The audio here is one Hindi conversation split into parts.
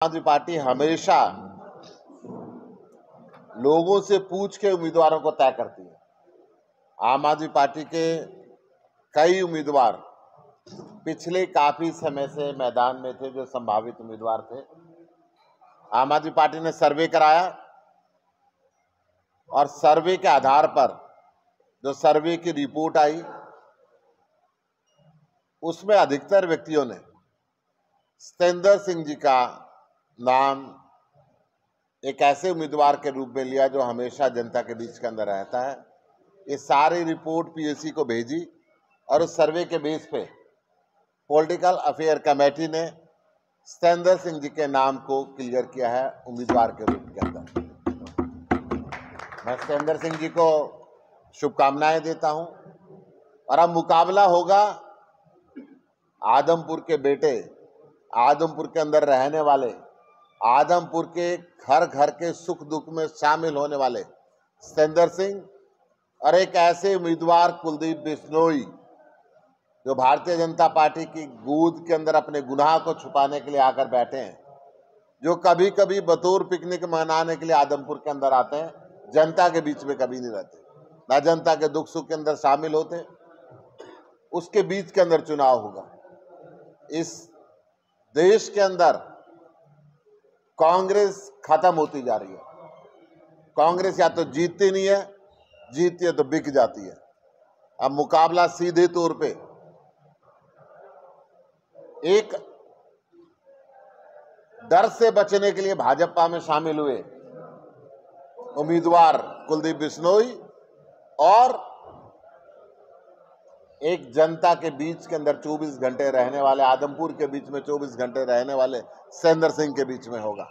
आदमी पार्टी हमेशा लोगों से पूछ के उम्मीदवारों को तय करती है। आम आदमी पार्टी के कई उम्मीदवार पिछले काफी समय से मैदान में थे, जो संभावित उम्मीदवार थे। आम आदमी पार्टी ने सर्वे कराया और सर्वे के आधार पर जो सर्वे की रिपोर्ट आई, उसमें अधिकतर व्यक्तियों ने सतेंद्र सिंह जी का नाम एक ऐसे उम्मीदवार के रूप में लिया जो हमेशा जनता के बीच के अंदर रहता है। ये सारी रिपोर्ट पीएसी को भेजी और उस सर्वे के बेस पे पॉलिटिकल अफेयर कमेटी ने सतेंद्र सिंह जी के नाम को क्लियर किया है उम्मीदवार के रूप के अंदर। मैं सतेंद्र सिंह जी को शुभकामनाएं देता हूं। और अब मुकाबला होगा आदमपुर के बेटे, आदमपुर के अंदर रहने वाले, आदमपुर के घर घर के सुख दुख में शामिल होने वाले सतेंद्र सिंह और एक ऐसे उम्मीदवार कुलदीप बिश्नोई जो भारतीय जनता पार्टी की गोद के अंदर अपने गुनाह को छुपाने के लिए आकर बैठे हैं, जो कभी कभी बतौर पिकनिक मनाने के लिए आदमपुर के अंदर आते हैं, जनता के बीच में कभी नहीं रहते, ना जनता के दुख सुख के अंदर शामिल होते। उसके बीच के अंदर चुनाव होगा। इस देश के अंदर कांग्रेस खत्म होती जा रही है। कांग्रेस या तो जीतती नहीं है, जीतती है तो बिक जाती है। अब मुकाबला सीधे तौर पे एक डर से बचने के लिए भाजपा में शामिल हुए उम्मीदवार कुलदीप बिश्नोई और एक जनता के बीच के अंदर 24 घंटे रहने वाले, आदमपुर के बीच में 24 घंटे रहने वाले सतेंद्र सिंह के बीच में होगा।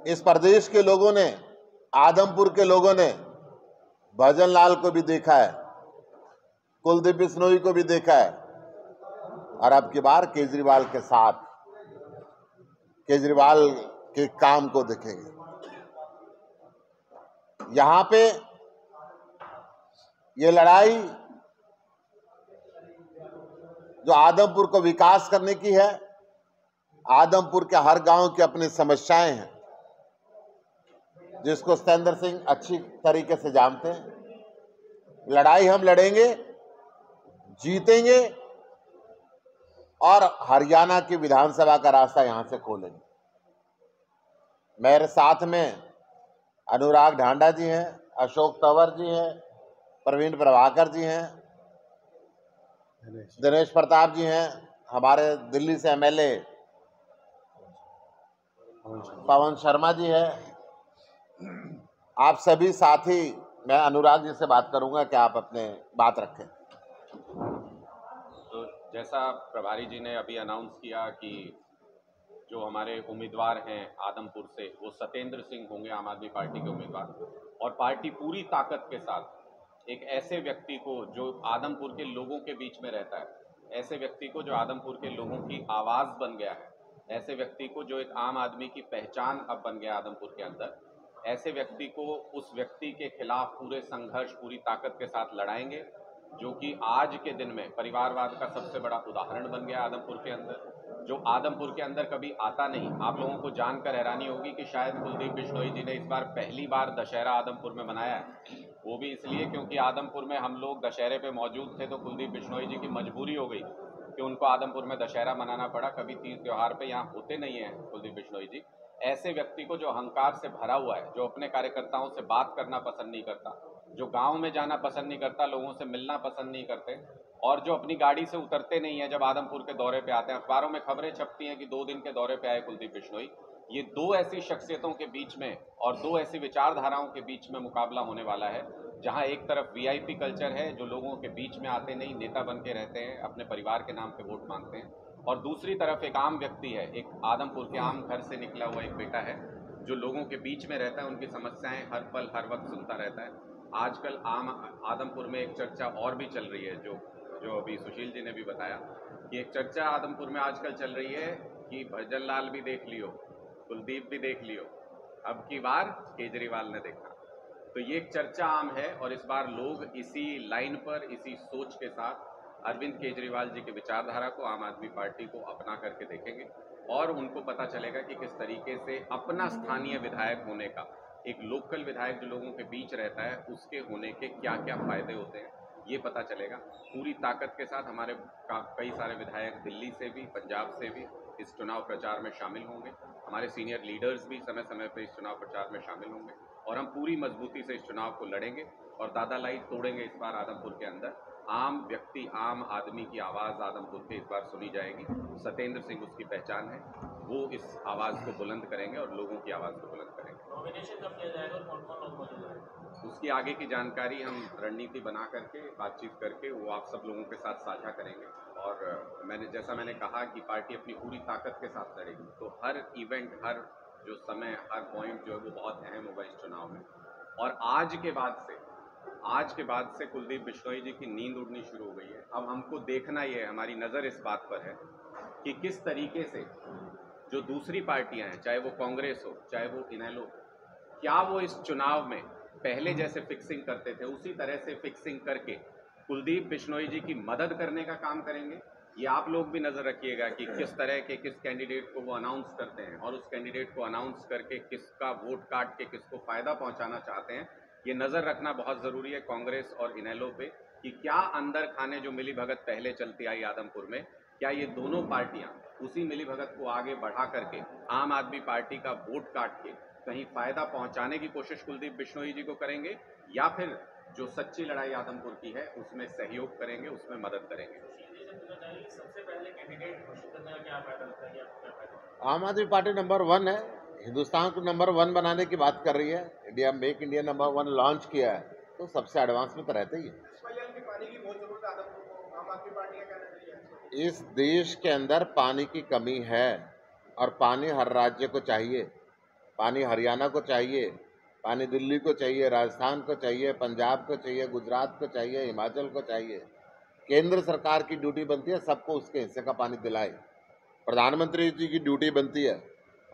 इस प्रदेश के लोगों ने, आदमपुर के लोगों ने भजन लाल को भी देखा है, कुलदीप बिश्नोई को भी देखा है और अब की बार केजरीवाल के साथ, केजरीवाल के काम को देखेंगे। यहां पे ये लड़ाई जो आदमपुर को विकास करने की है, आदमपुर के हर गांव की अपनी समस्याएं हैं, जिसको सतेंद्र सिंह अच्छी तरीके से जानते हैं। लड़ाई हम लड़ेंगे, जीतेंगे और हरियाणा की विधानसभा का रास्ता यहां से खोलेंगे। मेरे साथ में अनुराग ढांडा जी हैं, अशोक तंवर जी हैं, प्रवीण प्रभाकर जी हैं, दिनेश प्रताप जी हैं, हमारे दिल्ली से एमएलए पवन शर्मा जी है। आप सभी साथी, मैं अनुराग जी से बात करूंगा कि आप अपने बात रखें। तो जैसा प्रभारी जी ने अभी अनाउंस किया कि जो हमारे उम्मीदवार हैं आदमपुर से, वो सतेंद्र सिंह होंगे, आम आदमी पार्टी के उम्मीदवार, और पार्टी पूरी ताकत के साथ एक ऐसे व्यक्ति को जो आदमपुर के लोगों के बीच में रहता है, ऐसे व्यक्ति को जो आदमपुर के लोगों की आवाज़ बन गया है, ऐसे व्यक्ति को जो एक आम आदमी की पहचान अब बन गया आदमपुर के अंदर, ऐसे व्यक्ति को, उस व्यक्ति के खिलाफ पूरे संघर्ष, पूरी ताकत के साथ लड़ाएंगे, जो कि आज के दिन में परिवारवाद का सबसे बड़ा उदाहरण बन गया आदमपुर के अंदर, जो आदमपुर के अंदर कभी आता नहीं। आप लोगों को जानकर हैरानी होगी कि शायद कुलदीप बिश्नोई जी ने इस बार पहली बार दशहरा आदमपुर में मनाया है। वो भी इसलिए क्योंकि आदमपुर में हम लोग दशहरे पे मौजूद थे, तो कुलदीप बिश्नोई जी की मजबूरी हो गई कि उनको आदमपुर में दशहरा मनाना पड़ा। कभी तीज त्योहार पे यहाँ होते नहीं हैं कुलदीप बिश्नोई जी। ऐसे व्यक्ति को जो अहंकार से भरा हुआ है, जो अपने कार्यकर्ताओं से बात करना पसंद नहीं करता, जो गांव में जाना पसंद नहीं करता, लोगों से मिलना पसंद नहीं करते, और जो अपनी गाड़ी से उतरते नहीं है जब आदमपुर के दौरे पे आते हैं। अखबारों में खबरें छपती हैं कि 2 दिन के दौरे पे आए कुलदीप बिश्नोई। ये दो ऐसी शख्सियतों के बीच में और दो ऐसी विचारधाराओं के बीच में मुकाबला होने वाला है, जहां एक तरफ वीआईपी कल्चर है, जो लोगों के बीच में आते नहीं, नेता बन के रहते हैं, अपने परिवार के नाम पे वोट मांगते हैं, और दूसरी तरफ एक आम व्यक्ति है, एक आदमपुर के आम घर से निकला हुआ एक बेटा है, जो लोगों के बीच में रहता है, उनकी समस्याएं हर पल हर वक्त सुनता रहता है। आजकल आदमपुर में एक चर्चा और भी चल रही है, जो अभी सुशील जी ने भी बताया कि एक चर्चा आदमपुर में आजकल चल रही है कि भजन लाल भी देख लियो, कुलदीप भी देख लियो, अब की बार केजरीवाल ने देखा। तो ये एक चर्चा आम है और इस बार लोग इसी लाइन पर, इसी सोच के साथ अरविंद केजरीवाल जी की विचारधारा को, आम आदमी पार्टी को अपना करके देखेंगे और उनको पता चलेगा कि किस तरीके से अपना स्थानीय विधायक होने का, एक लोकल विधायक जो लोगों के बीच रहता है, उसके होने के क्या क्या फायदे होते हैं, ये पता चलेगा। पूरी ताकत के साथ हमारे कई सारे विधायक दिल्ली से भी, पंजाब से भी इस चुनाव प्रचार में शामिल होंगे। हमारे सीनियर लीडर्स भी समय समय पर इस चुनाव प्रचार में शामिल होंगे और हम पूरी मजबूती से इस चुनाव को लड़ेंगे और दादालाई तोड़ेंगे। इस बार आदमपुर के अंदर आम व्यक्ति, आम आदमी की आवाज़ आदमपुर से इस बार सुनी जाएगी। सत्येंद्र सिंह उसकी पहचान है, वो इस आवाज़ को बुलंद करेंगे और लोगों की आवाज़ को बुलंद करेंगे। नॉमिनेशन कब किया जाएगा और कौन कौन लोग मौजूद हैं? उसकी आगे की जानकारी हम रणनीति बना करके, बातचीत करके वो आप सब लोगों के साथ साझा करेंगे। और मैंने कहा कि पार्टी अपनी पूरी ताकत के साथ लड़ेगी, तो हर इवेंट, हर जो समय, हर पॉइंट जो है वो बहुत अहम होगा इस चुनाव में। और आज के बाद से कुलदीप बिश्नोई जी की नींद उड़नी शुरू हो गई है। अब हमको देखना ही है, हमारी नज़र इस बात पर है कि किस तरीके से जो दूसरी पार्टियां हैं, चाहे वो कांग्रेस हो, चाहे वो इनेलो, क्या वो इस चुनाव में पहले जैसे फिक्सिंग करते थे उसी तरह से फिक्सिंग करके कुलदीप बिश्नोई जी की मदद करने का काम करेंगे। ये आप लोग भी नज़र रखिएगा कि किस तरह के, किस कैंडिडेट को वो अनाउंस करते हैं और उस कैंडिडेट को अनाउंस करके किसका वोट काट के किसको फ़ायदा पहुंचाना चाहते हैं। ये नज़र रखना बहुत ज़रूरी है कांग्रेस और इनेलो पे कि क्या अंदर खाने जो मिली भगत पहले चलती आई आदमपुर में, क्या ये दोनों पार्टियां उसी मिली भगत को आगे बढ़ा करके आम आदमी पार्टी का वोट काट के कहीं फ़ायदा पहुंचाने की कोशिश कुलदीप बिश्नोई जी को करेंगे, या फिर जो सच्ची लड़ाई आदमपुर की है उसमें सहयोग करेंगे, उसमें मदद करेंगे। सबसे पहले कैंडिडेट घोषित करने का क्या फायदा होता है, क्या फायदा? आम आदमी पार्टी नंबर 1 है, हिंदुस्तान को नंबर 1 बनाने की बात कर रही है। India make India number 1 launch किया है, तो सबसे एडवांस में तो रहते ही है। पानी की बहुत जरूरत है आदमपुर को, आम आदमी पार्टी का कहना चाहिए। इस देश के अंदर पानी की कमी है और पानी हर राज्य को चाहिए। पानी हरियाणा को चाहिए, पानी दिल्ली को चाहिए, राजस्थान को चाहिए, पंजाब को चाहिए, गुजरात को चाहिए, हिमाचल को चाहिए। केंद्र सरकार की ड्यूटी बनती है सबको उसके हिस्से का पानी दिलाए। प्रधानमंत्री जी की ड्यूटी बनती है।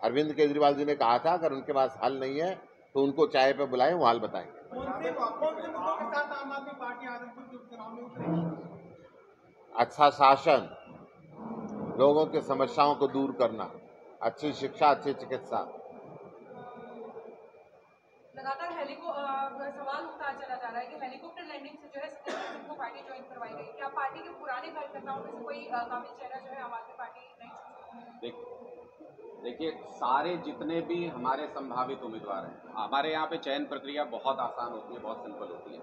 अरविंद केजरीवाल जी ने कहा था अगर उनके पास हल नहीं है तो उनको चाय पे बुलाएं, वो हल बताएंगे। कौन से मुद्दों के साथ आम आदमी पार्टी आदमपुर के उपचुनाव में उतरेगी? अच्छा शासन, लोगों की समस्याओं को दूर करना, अच्छी शिक्षा, अच्छी चिकित्सा। लगातार सवाल उठता चला जा रहा है कि हेलीकॉप्टर लैंडिंग से जो है सत्येंद्र सिंह को पार्टी ज्वाइन करवाई गई। क्या पार्टी के पुराने कार्यकर्ताओं में से कोई काबिल चेहरा जो है आम आदमी पार्टी नहीं? देखिए, सारे जितने भी हमारे संभावित उम्मीदवार हैं, हमारे यहाँ पे चयन प्रक्रिया बहुत आसान होती है, बहुत सिंपल होती है।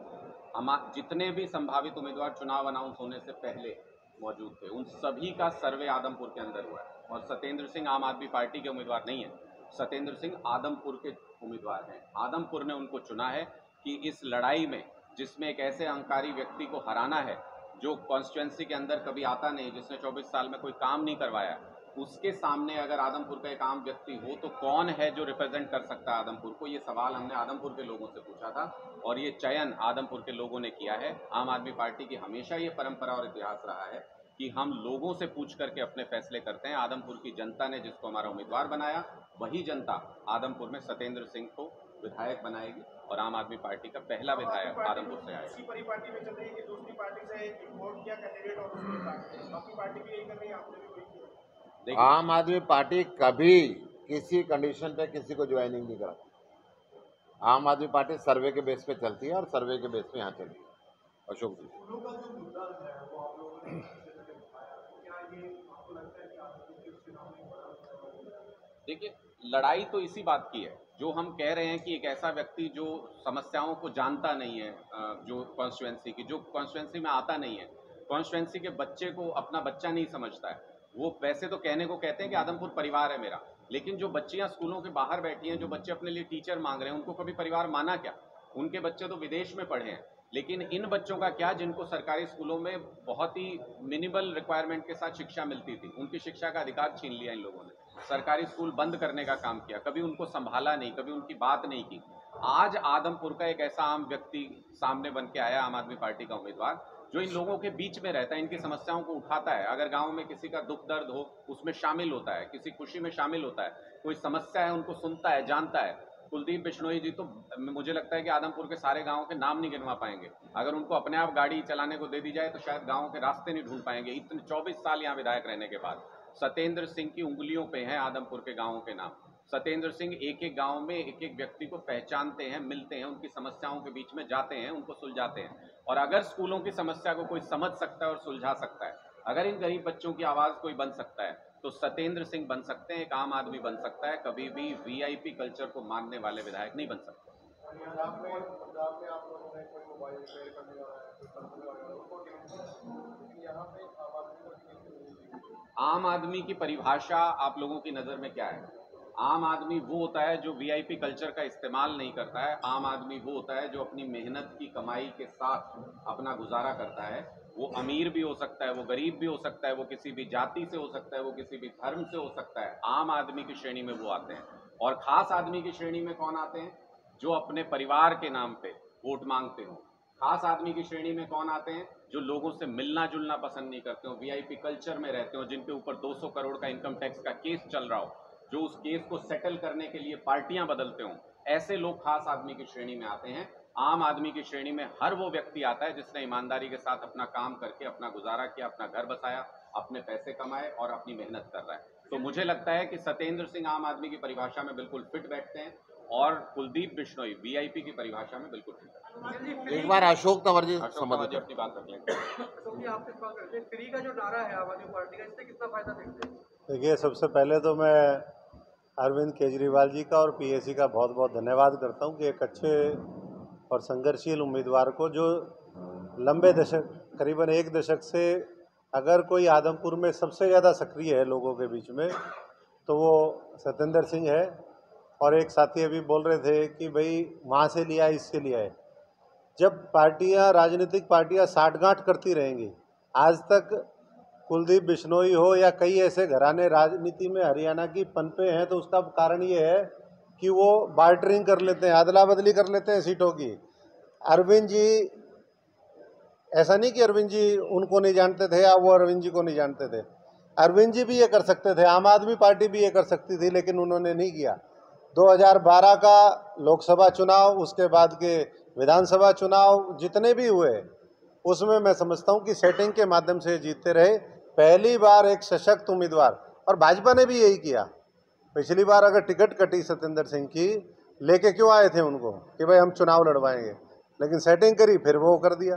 हम जितने भी संभावित उम्मीदवार चुनाव अनाउंस होने से पहले मौजूद थे, उन सभी का सर्वे आदमपुर के अंदर हुआ है। और सत्येंद्र सिंह आम आदमी पार्टी के उम्मीदवार नहीं है, सत्येंद्र सिंह आदमपुर के उम्मीदवार हैं। आदमपुर ने उनको चुना है कि इस लड़ाई में, जिसमें एक ऐसे अहंकारी व्यक्ति को हराना है जो कॉन्स्टिट्यूंसी के अंदर कभी आता नहीं, जिसने 24 साल में कोई काम नहीं करवाया, उसके सामने अगर आदमपुर का एक आम व्यक्ति हो तो कौन है जो रिप्रेजेंट कर सकता है आदमपुर को। ये सवाल हमने आदमपुर के लोगों से पूछा था और ये चयन आदमपुर के लोगों ने किया है। आम आदमी पार्टी की हमेशा ये परंपरा और इतिहास रहा है कि हम लोगों से पूछ करके अपने फैसले करते हैं। आदमपुर की जनता ने जिसको हमारा उम्मीदवार बनाया, वही जनता आदमपुर में सत्येंद्र सिंह को विधायक बनाएगी और आम आदमी पार्टी का पहला विधायक आदमपुर से आएगा। दूसरी परिपाटी में चल रही है कि दूसरी पार्टी से वोट किया कैंडिडेट और उसके अपनी पार्टी भी यही कर रही है, आपने भी वही किया। आम आदमी पार्टी कभी किसी कंडीशन पे किसी को ज्वाइनिंग नहीं कराती। आम आदमी पार्टी सर्वे के बेस पे चलती है और सर्वे के बेस पे यहाँ चलती है। अशोक जी, देखिए, लड़ाई तो इसी बात की है जो हम कह रहे हैं कि एक ऐसा व्यक्ति जो समस्याओं को जानता नहीं है, जो कॉन्स्टिट्यूंसी में आता नहीं है, कॉन्स्टिट्यूंसी के बच्चे को अपना बच्चा नहीं समझता है। वो वैसे तो कहने को कहते हैं कि आदमपुर परिवार है मेरा, लेकिन जो बच्चियां स्कूलों के बाहर बैठी हैं, जो बच्चे अपने लिए टीचर मांग रहे हैं, उनको कभी परिवार माना क्या? उनके बच्चे तो विदेश में पढ़े हैं, लेकिन इन बच्चों का क्या जिनको सरकारी स्कूलों में बहुत ही मिनिमल रिक्वायरमेंट के साथ शिक्षा मिलती थी, उनकी शिक्षा का अधिकार छीन लिया इन लोगों ने। सरकारी स्कूल बंद करने का काम किया, कभी उनको संभाला नहीं, कभी उनकी बात नहीं की। आज आदमपुर का एक ऐसा आम व्यक्ति सामने बन के आया, आम आदमी पार्टी का उम्मीदवार, जो इन लोगों के बीच में रहता है, इनकी समस्याओं को उठाता है। अगर गांव में किसी का दुख दर्द हो उसमें शामिल होता है, किसी खुशी में शामिल होता है, कोई समस्या है उनको सुनता है, जानता है। कुलदीप बिश्नोई जी तो मुझे लगता है कि आदमपुर के सारे गांवों के नाम नहीं गिनवा पाएंगे। अगर उनको अपने आप गाड़ी चलाने को दे दी जाए तो शायद गांवों के रास्ते नहीं ढूंढ पाएंगे। इतने 24 साल यहाँ विधायक रहने के बाद सत्येंद्र सिंह की उंगलियों पे हैं आदमपुर के गांवों के नाम। सत्येंद्र सिंह एक एक गांव में एक एक व्यक्ति को पहचानते हैं, मिलते हैं, उनकी समस्याओं के बीच में जाते हैं, उनको सुलझाते हैं। और अगर स्कूलों की समस्या को कोई समझ सकता है और सुलझा सकता है, अगर इन गरीब बच्चों की आवाज़ कोई बन सकता है, तो सत्येंद्र सिंह बन सकते हैं, एक आम आदमी बन सकता है। कभी भी वीआईपी कल्चर को मानने वाले विधायक नहीं बन सकते। पंजाब में आप लोगों ने कोई मोबाइल रिपेयर करने वाला है, कोई बनने वाला है, उनको लेकिन यहाँ पे आम आदमी को टिकट नहीं मिलती। आम आदमी की परिभाषा आप लोगों की नज़र में क्या है? आम आदमी वो होता है जो वीआईपी कल्चर का इस्तेमाल नहीं करता है। आम आदमी वो होता है जो अपनी मेहनत की कमाई के साथ अपना गुजारा करता है। वो अमीर भी हो सकता है, वो गरीब भी हो सकता है, वो किसी भी जाति से हो सकता है, वो किसी भी धर्म से हो सकता है। आम आदमी की श्रेणी में वो आते हैं। और खास आदमी की श्रेणी में कौन आते हैं? जो अपने परिवार के नाम पे वोट मांगते हो। खास आदमी की श्रेणी में कौन आते हैं? जो लोगों से मिलना जुलना पसंद नहीं करते हो, वीआईपी कल्चर में रहते हो, जिनके ऊपर 200 करोड़ का इनकम टैक्स का केस चल रहा हो, जो उस केस को सेटल करने के लिए पार्टियां बदलते हो। ऐसे लोग खास आदमी की श्रेणी में आते हैं। आम आदमी की श्रेणी में हर वो व्यक्ति आता है जिसने ईमानदारी के साथ अपना काम करके अपना गुजारा किया, अपना घर बसाया, अपने पैसे कमाए और अपनी मेहनत कर रहा है। तो मुझे लगता है कि सत्येंद्र सिंह आम आदमी की परिभाषा में बिल्कुल फिट बैठते हैं और कुलदीप बिश्नोई वीआईपी की परिभाषा में बिल्कुल फिट बैठते हैं। एक बार अशोक तंवर जी अशोक समझ तंवर जी अपनी बात रख लेंगे। अशोक जी, आपसे सवाल करते हैं, फ्री का जो नारा है आम आदमी पार्टी का, इससे कितना फायदा देखते हैं? देखिए, सबसे पहले तो मैं अरविंद केजरीवाल जी का और पीएसी का बहुत बहुत धन्यवाद करता हूं कि एक अच्छे और संघर्षशील उम्मीदवार को, जो लंबे दशक, करीबन एक दशक से अगर कोई आदमपुर में सबसे ज़्यादा सक्रिय है लोगों के बीच में, तो वो सत्येंद्र सिंह है। और एक साथी अभी बोल रहे थे कि भाई वहाँ से लिया है, इससे लिया है। जब पार्टियां, राजनीतिक पार्टियां साठगांठ करती रहेंगी, आज तक कुलदीप बिश्नोई हो या कई ऐसे घराने राजनीति में हरियाणा की पनपे हैं, तो उसका कारण ये है कि वो बार्टरिंग कर लेते हैं, अदला बदली कर लेते हैं सीटों की। अरविंद जी, ऐसा नहीं कि अरविंद जी उनको नहीं जानते थे या वो अरविंद जी को नहीं जानते थे। अरविंद जी भी ये कर सकते थे, आम आदमी पार्टी भी ये कर सकती थी, लेकिन उन्होंने नहीं किया। 2012 का लोकसभा चुनाव, उसके बाद के विधानसभा चुनाव जितने भी हुए, उसमें मैं समझता हूं कि सेटिंग के माध्यम से जीतते रहे। पहली बार एक सशक्त उम्मीदवार, और भाजपा ने भी यही किया। पिछली बार अगर टिकट कटी सत्येंद्र सिंह की, लेके क्यों आए थे उनको कि भाई हम चुनाव लड़वाएंगे, लेकिन सेटिंग करी, फिर वो कर दिया।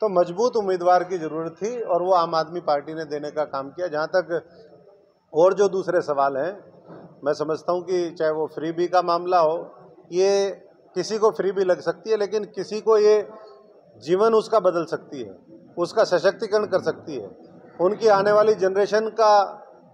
तो मजबूत उम्मीदवार की ज़रूरत थी और वो आम आदमी पार्टी ने देने का काम किया। जहाँ तक और जो दूसरे सवाल हैं, मैं समझता हूँ कि चाहे वो फ्रीबी का मामला हो, ये किसी को फ्रीबी लग सकती है, लेकिन किसी को ये जीवन उसका बदल सकती है, उसका सशक्तिकरण कर सकती है, उनकी आने वाली जनरेशन का,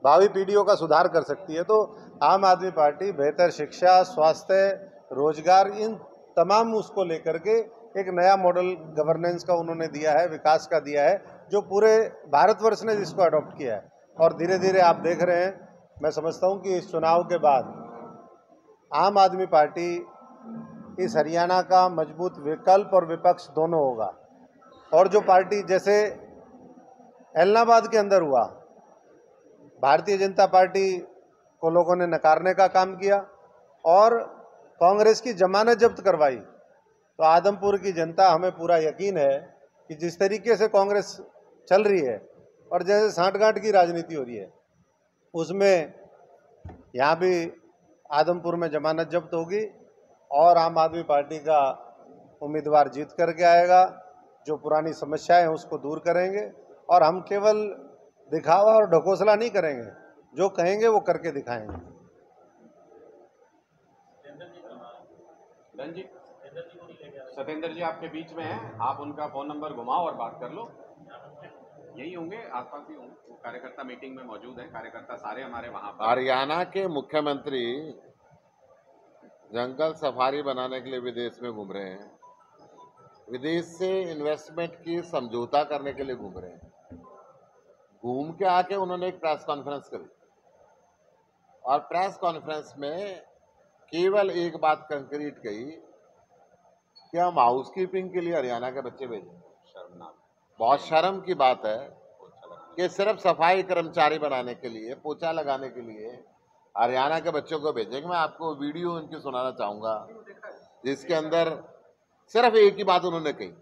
भावी पीढ़ियों का सुधार कर सकती है। तो आम आदमी पार्टी बेहतर शिक्षा, स्वास्थ्य, रोजगार, इन तमाम उसको लेकर के एक नया मॉडल गवर्नेंस का उन्होंने दिया है, विकास का दिया है, जो पूरे भारतवर्ष ने जिसको अडॉप्ट किया है। और धीरे धीरे आप देख रहे हैं, मैं समझता हूं कि इस चुनाव के बाद आम आदमी पार्टी इस हरियाणा का मजबूत विकल्प और विपक्ष दोनों होगा। और जो पार्टी, जैसे एलनाबाद के अंदर हुआ, भारतीय जनता पार्टी को लोगों ने नकारने का काम किया और कांग्रेस की जमानत जब्त करवाई, तो आदमपुर की जनता, हमें पूरा यकीन है कि जिस तरीके से कांग्रेस चल रही है और जैसे सांठगांठ की राजनीति हो रही है, उसमें यहाँ भी आदमपुर में जमानत जब्त होगी और आम आदमी पार्टी का उम्मीदवार जीत करके आएगा। जो पुरानी समस्याएं हैं उसको दूर करेंगे और हम केवल दिखावा और ढकोसला नहीं करेंगे, जो कहेंगे वो करके दिखाएंगे। सत्येंद्र जी आपके बीच में हैं, आप उनका फोन नंबर घुमाओ और बात कर लो। यही होंगे, आसपास ही होंगे, वो कार्यकर्ता मीटिंग में मौजूद हैं, कार्यकर्ता सारे हमारे वहां पर। हरियाणा के मुख्यमंत्री जंगल सफारी बनाने के लिए विदेश में घूम रहे हैं, विदेश से इन्वेस्टमेंट की समझौता करने के लिए घूम रहे हैं। घूम के आके उन्होंने एक प्रेस कॉन्फ्रेंस करी और प्रेस कॉन्फ्रेंस में केवल एक बात कंक्रीट कही कि हम हाउस कीपिंग के लिए हरियाणा के बच्चे भेजें। शर्मनाक, बहुत शर्म की बात है कि सिर्फ सफाई कर्मचारी बनाने के लिए, पोछा लगाने के लिए हरियाणा के बच्चों को भेजेंगे। मैं आपको वीडियो उनकी सुनाना चाहूँगा जिसके अंदर सिर्फ एक ही बात उन्होंने कही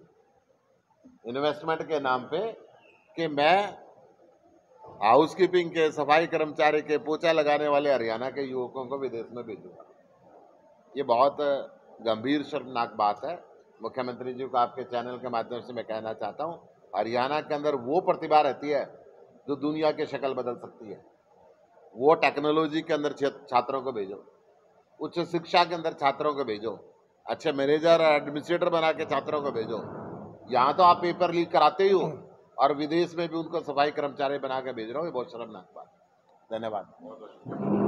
इन्वेस्टमेंट के नाम पे कि मैं हाउसकीपिंग के, सफाई कर्मचारी के, पोछा लगाने वाले हरियाणा के युवकों को विदेश में भेजूंगा। ये बहुत गंभीर शर्मनाक बात है। मुख्यमंत्री जी को आपके चैनल के माध्यम से मैं कहना चाहता हूँ, हरियाणा के अंदर वो प्रतिभा रहती है जो दुनिया की शक्ल बदल सकती है। वो टेक्नोलॉजी के अंदर छात्रों को भेजो, उच्च शिक्षा के अंदर छात्रों को भेजो, अच्छे मैनेजर और एडमिनिस्ट्रेटर बना के छात्रों को भेजो। यहाँ तो आप पेपर लीक कराते ही हो और विदेश में भी उनको सफाई कर्मचारी बना के भेज रहे हो। ये बहुत शर्मनाक बात। धन्यवाद।